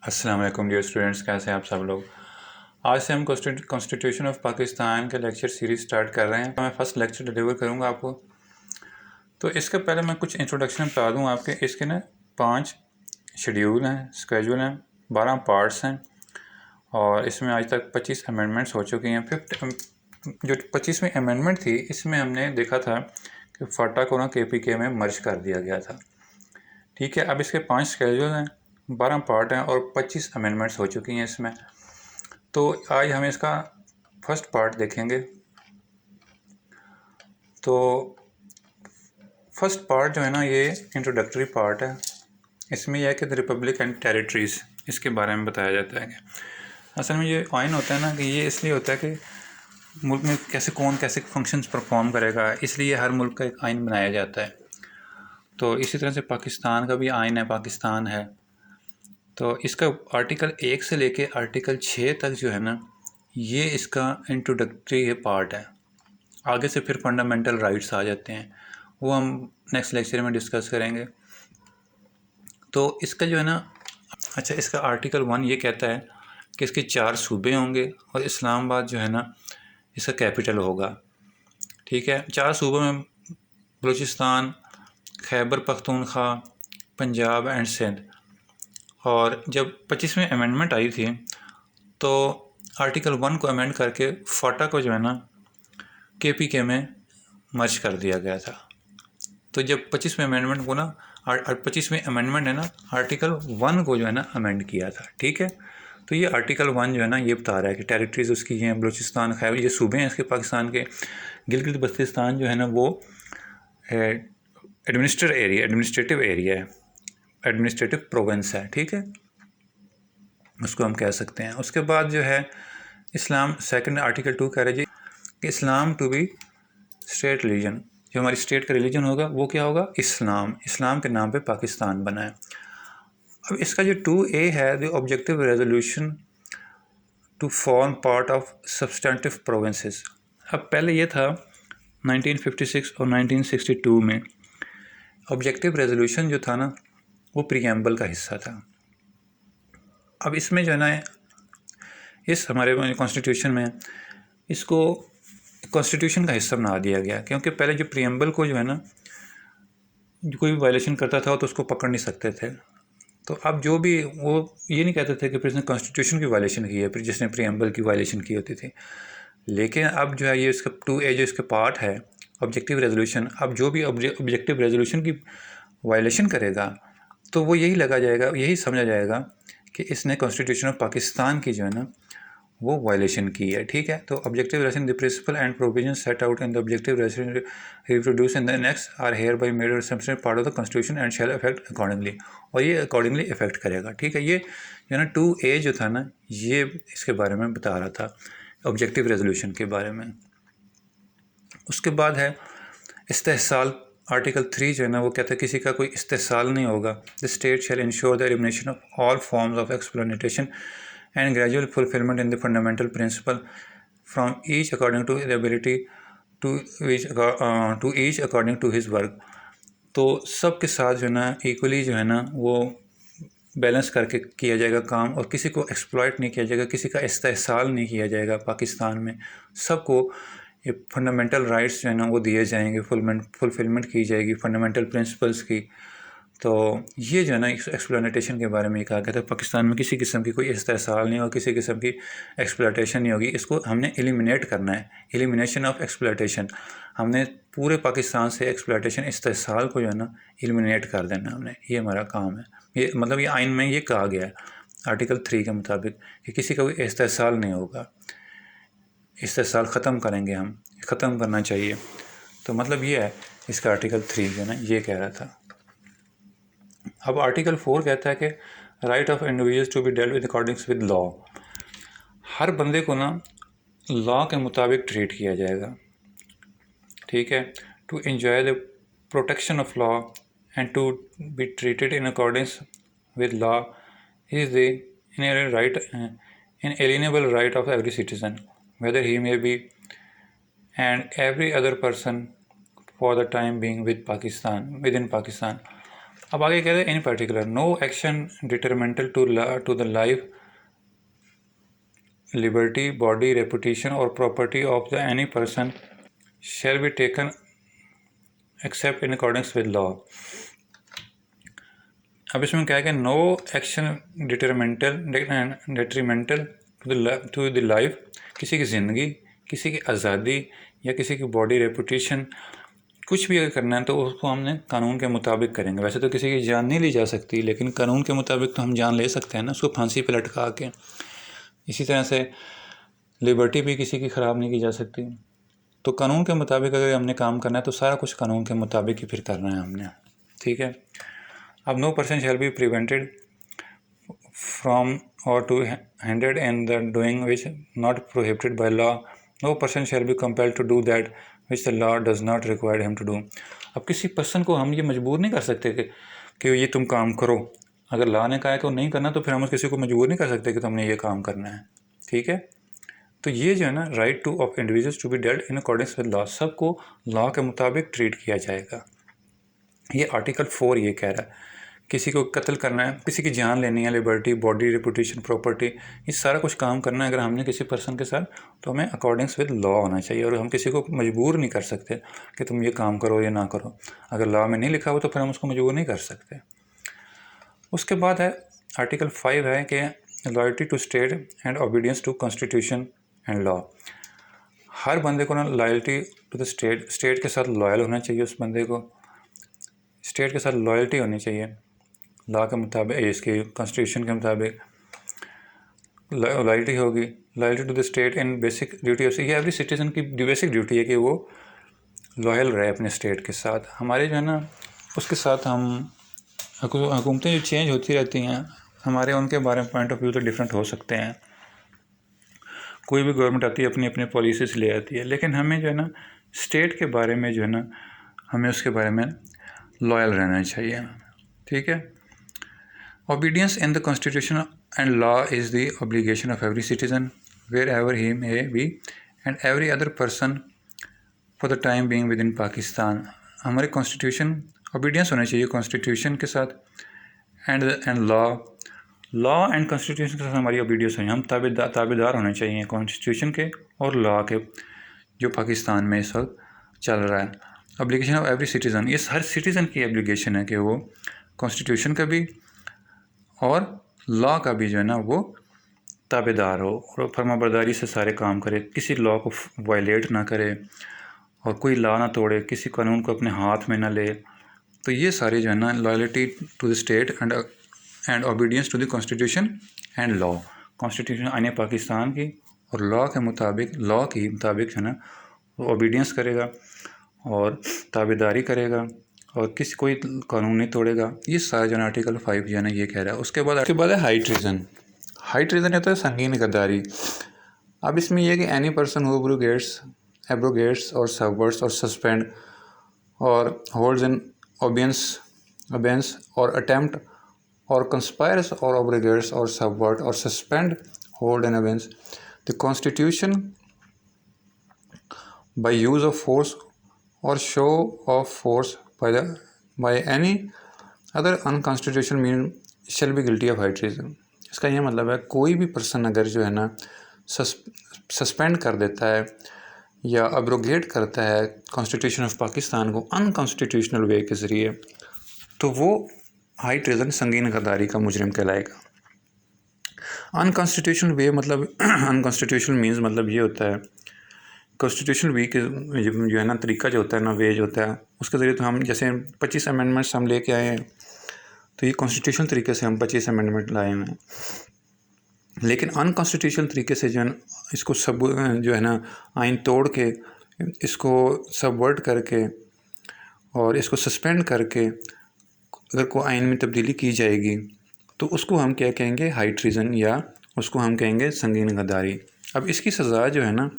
अस्सलाम वालेकुम dear students, कैसे हैं आप सब लोग। आज से हम कॉन्स्टिट्यूशन ऑफ पाकिस्तान के लेक्चर सीरीज़ स्टार्ट कर रहे हैं। मैं फ़र्स्ट लेक्चर डिलीवर करूंगा आपको। तो इसके पहले मैं कुछ इंट्रोडक्शन बता दूं आपके। इसके ना 5 शेड्यूल हैं, स्केड्यूल हैं, 12 पार्ट्स हैं और इसमें आज तक 25 अमेंडमेंट्स हो चुकी हैं। जो 25वीं अमेंडमेंट थी, इसमें हमने देखा था कि फाटा को ना KPK में मर्ज कर दिया गया था। ठीक है, अब इसके 5 स्केड्यूल हैं, 12 पार्ट हैं और 25 अमेंडमेंट्स हो चुकी हैं इसमें। तो आज हम इसका फर्स्ट पार्ट देखेंगे। तो फर्स्ट पार्ट जो है ना, ये इंट्रोडक्टरी पार्ट है। इसमें यह है कि द रिपब्लिक एंड टेरिटरीज़, इसके बारे में बताया जाता है कि असल में ये आइन होता है ना, कि ये इसलिए होता है कि मुल्क में कैसे फंक्शंस परफॉर्म करेगा, इसलिए हर मुल्क का एक आइन बनाया जाता है। तो इसी तरह से पाकिस्तान का भी आइन है, पाकिस्तान है। तो इसका आर्टिकल 1 से लेके आर्टिकल 6 तक जो है ना, ये इसका इंट्रोडक्टरी पार्ट है। आगे से फिर फंडामेंटल राइट्स आ जाते हैं, वो हम नेक्स्ट लेक्चर में डिस्कस करेंगे। तो इसका जो है ना, अच्छा, इसका आर्टिकल 1 ये कहता है कि इसके 4 सूबे होंगे और इस्लामाबाद जो है ना, इसका कैपिटल होगा। ठीक है, 4 सूबों में बलूचिस्तान, खैबर पख्तूनख्वा, पंजाब एंड सिंध। और जब 25वीं अमेंडमेंट आई थी, तो आर्टिकल 1 को अमेंड करके फाटा को जो है ना, KPK में मर्ज कर दिया गया था। तो जब 25वें अमेंडमेंट को ना, 25वें अमेंडमेंट है ना, आर्टिकल 1 को जो है ना अमेंड किया था। ठीक है, तो ये आर्टिकल 1 जो है ना, ये बता रहा है कि टेरिटरीज़ उसकी हैं, बलूचिस्तान, खैबर, ये सूबे हैं इसके पाकिस्तान के। गिलगित बल्तिस्तान जो है ना, वो एडमिनिस्ट्रेटिव एरिया है, एडमिनिस्ट्रेटिव प्रोविंस है। ठीक है, उसको हम कह सकते हैं। उसके बाद जो है इस्लाम, सेकंड आर्टिकल 2 कह रहे जी कि इस्लाम टू बी स्टेट रिलीजन, जो हमारी स्टेट का रिलीजन होगा वो क्या होगा, इस्लाम। इस्लाम के नाम पे पाकिस्तान बना है। अब इसका जो 2A है, the objective resolution to form part of substantive provinces. अब पहले ये था 1956 और 1962 में ऑब्जेक्टिव रेजोल्यूशन जो था ना, वो प्रीएम्बल का हिस्सा था। अब इसमें जो है ना, इस हमारे कॉन्स्टिट्यूशन में इसको कॉन्स्टिट्यूशन का हिस्सा बना दिया गया, क्योंकि पहले जो प्रीएम्बल को जो है ना, जो कोई भी वायलेशन करता था तो उसको पकड़ नहीं सकते थे। तो अब जो भी, वो ये नहीं कहते थे कि फिर इसने कॉन्स्टिट्यूशन की वायलेशन की है, फिर जिसने प्रीएम्बल की वायलेशन की होती थी। लेकिन अब जो है ये इसका 2A जो इसका पार्ट है, ऑब्जेक्टिव रेजोल्यूशन, अब जो भी ऑब्जेक्टिव रेजोल्यूशन की वायलेशन करेगा तो वो यही लगा जाएगा, यही समझा जाएगा कि इसने कॉन्स्टिट्यूशन ऑफ पाकिस्तान की जो है ना, वो वायलेशन की है। ठीक है, तो objective resolution, the principle and provision set out in the objective resolution reproduce in the next are hereby made substantive part of the constitution and shall effect accordingly, और ये अकॉर्डिंगली इफेक्ट करेगा। ठीक है, ये जो है ना 2A जो था ना, ये इसके बारे में बता रहा था, ऑब्जेक्टिव रेजोल्यूशन के बारे में। उसके बाद है इस्तेहसाल, आर्टिकल 3 जो है ना, वो कहता है किसी का कोई इस्तेहसाल नहीं होगा। The state shall ensure the elimination of all forms of exploitation and gradual fulfillment in the fundamental principle from each according to the ability to each according to his work। तो सब के साथ जो है ना, इक्वली जो है ना, वो बैलेंस करके किया जाएगा काम, और किसी को एक्सप्लॉइट नहीं किया जाएगा, किसी का इस्तेहसाल नहीं किया जाएगा। पाकिस्तान में सबको ये फंडामेंटल राइट्स जो है ना, वो दिए जाएंगे, फुलफिलमेंट की जाएगी फंडामेंटल प्रिंसिपल्स की। तो ये जो है ना, एक्सप्लॉइटेशन के बारे में कहा गया था, पाकिस्तान में किसी किस्म की कोई इस्तेहसाल नहीं होगा, किसी किस्म की एक्सप्लॉइटेशन नहीं होगी। इसको हमने एलिमिनेट करना है, एलिमिनेशन ऑफ एक्सप्लॉइटेशन। हमने पूरे पाकिस्तान से एक्सप्लॉइटेशन, इस्तेहसाल को जो है ना, एलिमिनेट कर देना हमने, ये हमारा काम है। ये मतलब ये आइन में ये कहा गया है आर्टिकल 3 के मुताबिक कि किसी का कोई इस्तेहसाल नहीं होगा, इस्तेहसाल ख़त्म करेंगे, हम ख़त्म करना चाहिए। तो मतलब ये है इसका आर्टिकल 3 जो है ना, ये कह रहा था। अब आर्टिकल 4 कहता है कि right of individuals to be dealt with accordance with law. हर बंदे को ना लॉ के मुताबिक ट्रीट किया जाएगा। ठीक है, to enjoy the protection of law and to be treated in accordance with law is the inalienable right of every citizen, whether he may be and every other person for the time being within Pakistan। अब आगे कहते हैं in particular no action detrimental to the life liberty body reputation और property of the any person shall be taken except in accordance with law. अब इसमें क्या है कि no action detrimental to the life, किसी की ज़िंदगी, किसी की आज़ादी या किसी की बॉडी रेपुटेशन, कुछ भी अगर करना है तो उसको हमने कानून के मुताबिक करेंगे। वैसे तो किसी की जान नहीं ली जा सकती, लेकिन कानून के मुताबिक तो हम जान ले सकते हैं ना, उसको फांसी पे लटका के। इसी तरह से लिबर्टी भी किसी की ख़राब नहीं की जा सकती। तो कानून के मुताबिक अगर हमने काम करना है तो सारा कुछ कानून के मुताबिक ही फिर करना है हमने, ठीक है। अब no person shall be prevented from or to hindered in the doing which not prohibited by law. No person shall be compelled to do that which the law does not require him to do. अब किसी person को हम ये मजबूर नहीं कर सकते कि ये तुम काम करो। अगर लॉ ने कहा है कि वो नहीं करना तो फिर हम किसी को मजबूर नहीं कर सकते कि तुमने ये काम करना है, ठीक है। तो ये जो है ना right to of individuals to be dealt in accordance with law, सबको लॉ के मुताबिक ट्रीट किया जाएगा। ये आर्टिकल 4 ये कह रहा है किसी को कत्ल करना है, किसी की जान लेनी है, लिबर्टी बॉडी रेपुटेशन प्रॉपर्टी, ये सारा कुछ काम करना है अगर हमने किसी पर्सन के साथ, तो हमें अकॉर्डिंग्स विद लॉ होना चाहिए। और हम किसी को मजबूर नहीं कर सकते कि तुम ये काम करो या ना करो। अगर लॉ में नहीं लिखा हो तो फिर हम उसको मजबूर नहीं कर सकते। उसके बाद है आर्टिकल 5 है कि loyalty to state and obedience to constitution and law. हर बंदे को ना loyalty to the state, state के साथ लॉयल होना चाहिए। उस बंदे को स्टेट के साथ लॉयल्टी होनी चाहिए लॉ के मुताबिक, इसके कॉन्स्टिट्यूशन के मुताबिक लॉयल्टी होगी। Loyalty to the state in basic duty of, ये एवरी सिटीजन की बेसिक ड्यूटी है कि वो लॉयल रहे अपने स्टेट के साथ। हमारे जो है ना उसके साथ हम हुकूमतें जो चेंज होती रहती हैं, हमारे उनके बारे में पॉइंट ऑफ व्यू तो डिफरेंट हो सकते हैं। कोई भी गवर्नमेंट आती है अपनी अपनी पॉलिसीज ले आती है, लेकिन हमें जो है ना स्टेट के बारे में जो है ना हमें उसके बारे में लॉयल रहना चाहिए, ठीक है। Obedience in the constitution and law is the obligation of every citizen wherever he may be and every other person for the time being within Pakistan. हमारे कॉन्स्टिट्यूशन ओबीडियंस होना चाहिए कॉन्स्टिट्यूशन के साथ and law and constitution के साथ हमारी obedience होनी, हम ताबेदार होने चाहिए कॉन्स्टिट्यूशन के और लॉ के जो पाकिस्तान में इस वक्त चल रहा है। ऑब्लिगेशन ऑफ एवरी सिटीज़न, ये हर सिटीज़न की एब्लिगेशन है कि वो कॉन्स्टिट्यूशन का भी और लॉ का भी जो है ना वो ताबेदार हो और फर्माबरदारी से सारे काम करे, किसी लॉ को वायलेट ना करे और कोई लॉ ना तोड़े, किसी कानून को अपने हाथ में ना ले। तो ये सारे जो है ना loyalty to the state and obedience to the constitution and law, constitution आने पाकिस्तान की और लॉ के मुताबिक, लॉ के मुताबिक जो है ना वो ओबीडियंस करेगा और ताबेदारी करेगा और किसी कोई कानून नहीं तोड़ेगा। ये सारा जो है आर्टिकल 5 जो है ना ये कह रहा है। उसके बाद है हाई ट्रीजन। हाई ट्रीजन होता है संगीन गद्दारी। अब इसमें यह है कि एनी पर्सन हु एब्रोगेट्स और सबवर्ट्स और सस्पेंड और होल्ड्स इन ओबेंस और अटेम्प्ट और कंस्पायर्स और ओब्लिगेट्स or subvert or suspend hold in abeyance the constitution by use of force or show of force by any other unconstitutional means shall be guilty of high treason। इसका ये मतलब है कोई भी person अगर जो है ना सस्पेंड कर देता है या अब्रोगेट करता है कॉन्स्टिट्यूशन ऑफ पाकिस्तान को अनकॉन्स्टिट्यूशनल वे के ज़रिए, तो वो हाई ट्रेजन संगीन गद्दारी का मुजरिम कहलाएगा। अनकॉन्स्टिट्यूशनल वे मतलब अनकॉन्स्टिट्यूशनल मीन्स मतलब ये होता है कॉन्स्टिट्यूशनल वे के जो है ना तरीका जो होता है ना वे जो होता है उसके ज़रिए तो हम जैसे 25 अमेंडमेंट्स हम लेके आए हैं, तो ये कॉन्स्टिट्यूशनल तरीके से हम 25 अमेंडमेंट लाए हैं। लेकिन अनकॉन्स्टिट्यूशनल तरीके से जो है इसको सब जो है ना आइन तोड़ के इसको सबवर्ट करके और इसको सस्पेंड करके अगर कोई आइन में तब्दीली की जाएगी तो उसको हम क्या कहेंगे, हाई ट्रीजन, या उसको हम कहेंगे संगीन गद्दारी। अब इसकी सज़ा जो है ना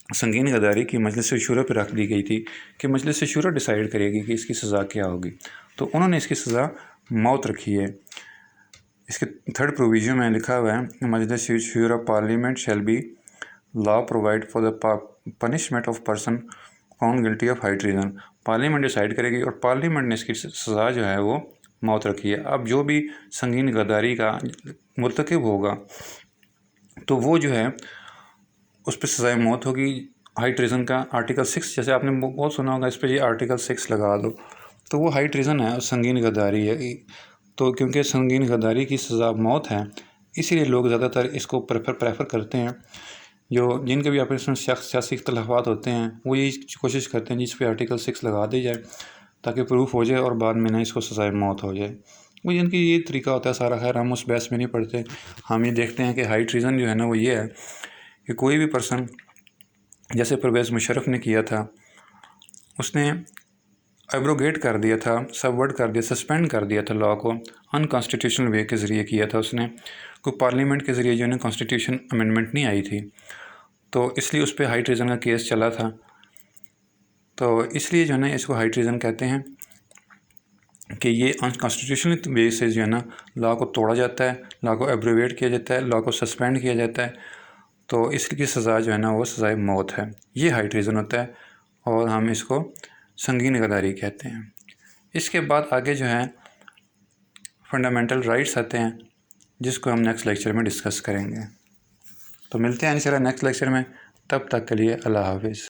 संगीन गद्दारी की मजलिस शूरा पर रख दी गई थी कि मजलिस शूरा डिसाइड करेगी कि इसकी सज़ा क्या होगी। तो उन्होंने इसकी सज़ा मौत रखी है। इसके 3rd प्रोविजन में लिखा हुआ है Majlis Shura parliament shall be law provide for the punishment of person found guilty of high treason, parliament decide करेगी और पार्लियामेंट ने इसकी सज़ा जो है वो मौत रखी है। अब जो भी संगीन गद्दारी का मुर्तकिब होगा तो वो जो है उस पर सज़ाए मौत होगी। हाई ट्रीज़न का आर्टिकल 6, जैसे आपने बहुत सुना होगा, इस पर ये आर्टिकल 6 लगा दो तो वो हाई ट्रीज़न है, संगीन गद्दारी है। तो क्योंकि संगीन गद्दारी की सज़ा मौत है, इसीलिए लोग ज़्यादातर इसको प्रेफर करते हैं। जो जिनके भी आपस में सियासी इख्तलाफात होते हैं वो यही कोशिश करते हैं जिस पे आर्टिकल 6 लगा दी जाए ताकि प्रूफ हो जाए और बाद में ना इसको सज़ाए मौत हो जाए। वो जिनकी ये तरीका होता है सारा। खैर हम उस बहस में नहीं पढ़ते, हम ये देखते हैं कि हाई ट्रीज़न जो है ना वो ये है कि कोई भी पर्सन, जैसे परवेज़ मुशर्रफ ने किया था, उसने एब्रोगेट कर दिया था, सबवर्ट कर दिया, सस्पेंड कर दिया था लॉ को, अनकॉन्स्टिट्यूशनल वे के ज़रिए किया था उसने। कोई पार्लियामेंट के ज़रिए जो है ना कॉन्स्टिट्यूशन अमेंडमेंट नहीं आई थी, तो इसलिए उस पर हाई ट्रीज़न का केस चला था। तो इसलिए जो है ना इसको हाई ट्रीज़न कहते हैं कि ये अनकॉन्स्टिट्यूशनल वे से जो है ना लॉ को तोड़ा जाता है, लॉ को एब्रोगेट किया जाता है, लॉ को सस्पेंड किया जाता है। तो इसकी सज़ा जो है ना वो सज़ाए मौत है। ये हाई ट्रीज़न होता है और हम इसको संगीन गद्दारी कहते हैं। इसके बाद आगे जो है फंडामेंटल राइट्स आते हैं, जिसको हम नेक्स्ट लेक्चर में डिस्कस करेंगे। तो मिलते हैं इंशाल्लाह नेक्स्ट लेक्चर में। तब तक के लिए अल्लाह हाफिज़।